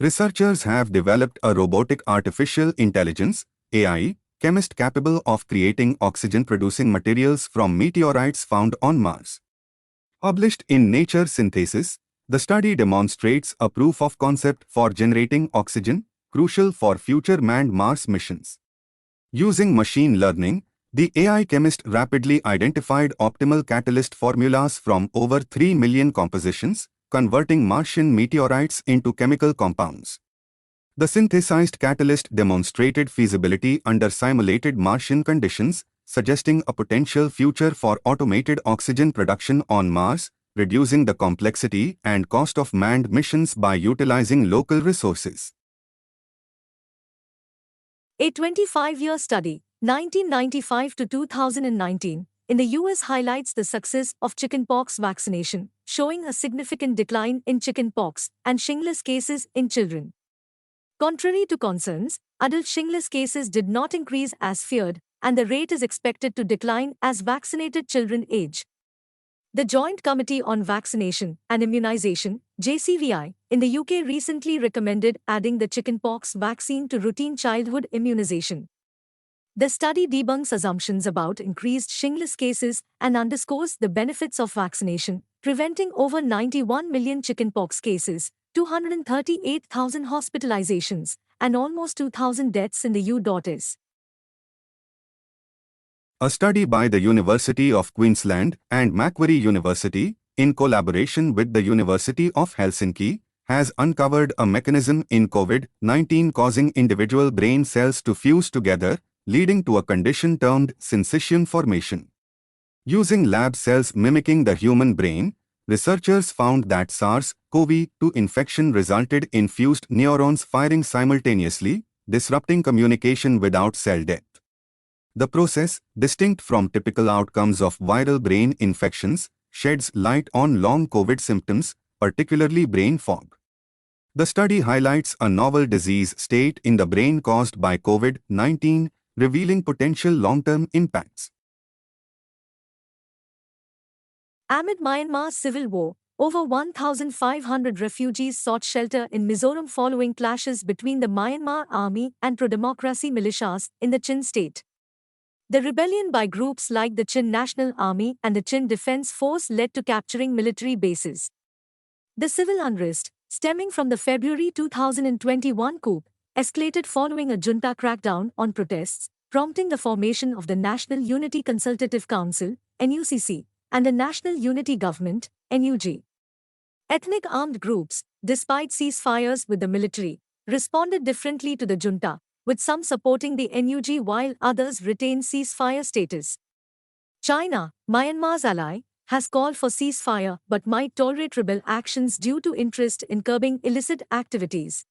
Researchers have developed a robotic artificial intelligence (AI) chemist capable of creating oxygen-producing materials from meteorites found on Mars. Published in Nature Synthesis, the study demonstrates a proof of concept for generating oxygen, crucial for future manned Mars missions. Using machine learning, the AI chemist rapidly identified optimal catalyst formulas from over 3 million compositions, converting Martian meteorites into chemical compounds. The synthesized catalyst demonstrated feasibility under simulated Martian conditions, suggesting a potential future for automated oxygen production on Mars, reducing the complexity and cost of manned missions by utilizing local resources. A 25-year study, 1995 to 2019, in the US highlights the success of chickenpox vaccination, showing a significant decline in chickenpox and shingles cases in children. Contrary to concerns, adult shingles cases did not increase as feared, and the rate is expected to decline as vaccinated children age. The Joint Committee on Vaccination and Immunization, JCVI, in the UK recently recommended adding the chickenpox vaccine to routine childhood immunization. The study debunks assumptions about increased shingles cases and underscores the benefits of vaccination, preventing over 91 million chickenpox cases, 238,000 hospitalizations, and almost 2,000 deaths in the U.S. A study by the University of Queensland and Macquarie University, in collaboration with the University of Helsinki, has uncovered a mechanism in COVID-19 causing individual brain cells to fuse together, leading to a condition termed syncytial formation. Using lab cells mimicking the human brain, researchers found that SARS-CoV-2 infection resulted in fused neurons firing simultaneously, disrupting communication without cell death. The process, distinct from typical outcomes of viral brain infections, sheds light on long COVID symptoms, particularly brain fog. The study highlights a novel disease state in the brain caused by COVID-19, revealing potential long-term impacts. Amid Myanmar's civil war, over 1,500 refugees sought shelter in Mizoram following clashes between the Myanmar army and pro-democracy militias in the Chin state. The rebellion by groups like the Chin National Army and the Chin Defense Force led to capturing military bases. The civil unrest, stemming from the February 2021 coup, escalated following a junta crackdown on protests, prompting the formation of the National Unity Consultative Council, NUCC, and the National Unity Government, NUG. Ethnic armed groups, despite ceasefires with the military, responded differently to the junta, with some supporting the NUG while others retained ceasefire status. China, Myanmar's ally, has called for ceasefire but might tolerate rebel actions due to interest in curbing illicit activities.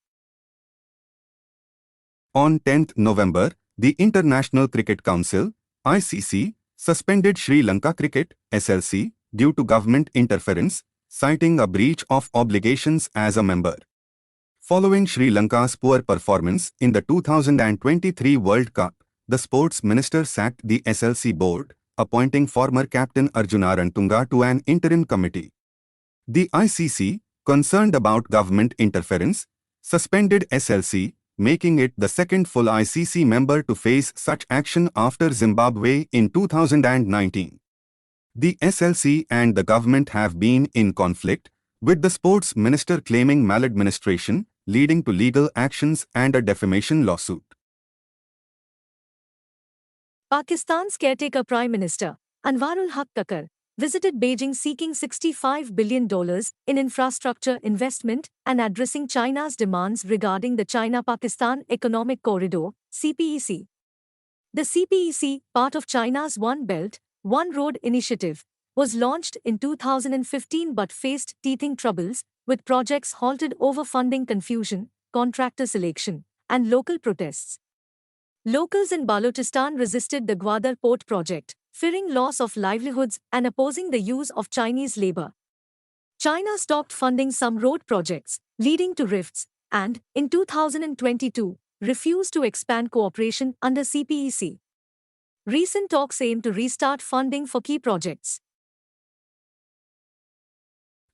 On 10 November, the International Cricket Council, ICC, suspended Sri Lanka Cricket, SLC, due to government interference, citing a breach of obligations as a member. Following Sri Lanka's poor performance in the 2023 World Cup, the sports minister sacked the SLC board, appointing former captain Arjuna Rantunga to an interim committee. The ICC, concerned about government interference, suspended SLC, making it the second full ICC member to face such action after Zimbabwe in 2019. The SLC and the government have been in conflict, with the sports minister claiming maladministration, leading to legal actions and a defamation lawsuit. Pakistan's caretaker Prime Minister, Anwarul Haq Kakar, visited Beijing seeking $65 billion in infrastructure investment and addressing China's demands regarding the China-Pakistan Economic Corridor, CPEC. The CPEC, part of China's One Belt, One Road initiative, was launched in 2015 but faced teething troubles, with projects halted over funding confusion, contractor selection, and local protests. Locals in Balochistan resisted the Gwadar port project, fearing loss of livelihoods and opposing the use of Chinese labor. China stopped funding some road projects, leading to rifts, and, in 2022, refused to expand cooperation under CPEC. Recent talks aim to restart funding for key projects.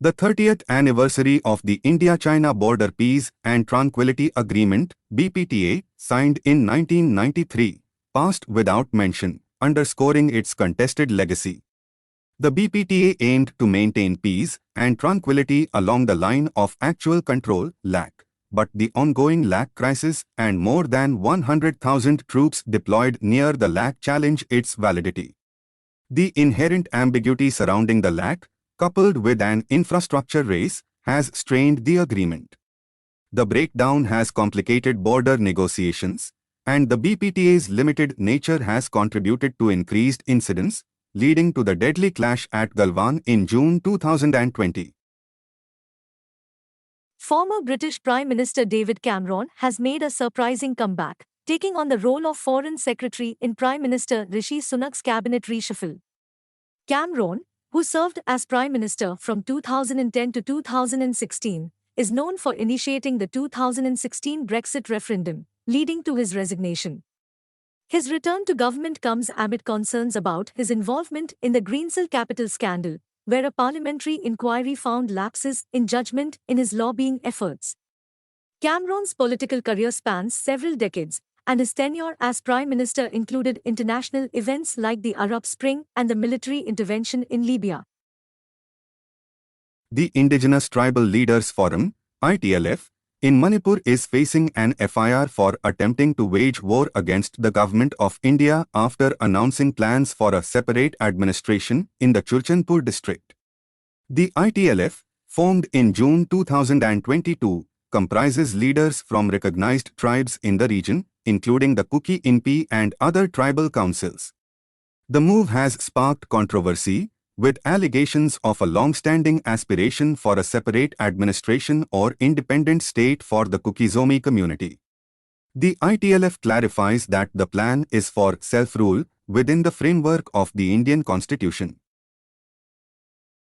The 30th anniversary of the India-China Border Peace and Tranquility Agreement (BPTA), signed in 1993, passed without mention, underscoring its contested legacy. The BPTA aimed to maintain peace and tranquility along the line of actual control (LAC), but the ongoing LAC crisis and more than 100,000 troops deployed near the LAC challenge its validity. The inherent ambiguity surrounding the LAC, coupled with an infrastructure race, has strained the agreement. The breakdown has complicated border negotiations, and the BPTA's limited nature has contributed to increased incidents, leading to the deadly clash at Galwan in June 2020. Former British Prime Minister David Cameron has made a surprising comeback, taking on the role of Foreign Secretary in Prime Minister Rishi Sunak's cabinet reshuffle. Cameron, who served as Prime Minister from 2010 to 2016, is known for initiating the 2016 Brexit referendum, leading to his resignation. His return to government comes amid concerns about his involvement in the Greensill capital scandal, where a parliamentary inquiry found lapses in judgment in his lobbying efforts. Cameron's political career spans several decades, and his tenure as Prime Minister included international events like the Arab Spring and the military intervention in Libya. The Indigenous Tribal Leaders Forum, ITLF, in Manipur is facing an FIR for attempting to wage war against the Government of India after announcing plans for a separate administration in the Churchanpur district. The ITLF, formed in June 2022, comprises leaders from recognized tribes in the region, including the Kuki-Inpi and other tribal councils. The move has sparked controversy, with allegations of a long-standing aspiration for a separate administration or independent state for the Kuki-Zomi community. The ITLF clarifies that the plan is for self-rule within the framework of the Indian Constitution.